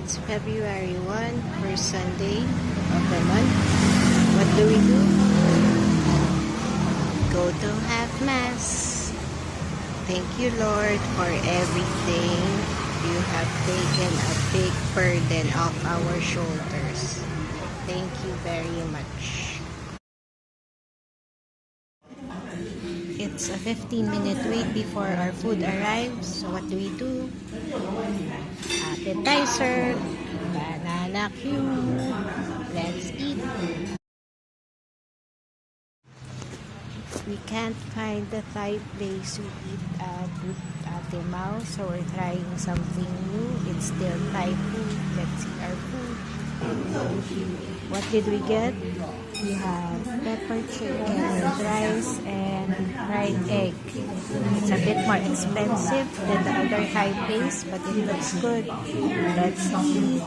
It's February 1, first Sunday of the month. What do? Go to have Mass. Thank you, Lord, for everything. You have taken a big burden off our shoulders. Thank you very much. It's a 15-minute wait before our food arrives. So what do? Appetizer, banana cue. Let's eat. We can't find the Thai place to eat at Ate Mau, so we're trying something new. It's still Thai food. Let's eat our food. What did we get? We have pepper chicken with rice and fried egg. It's a bit more expensive than the other Thai place, but it looks good. Let's eat.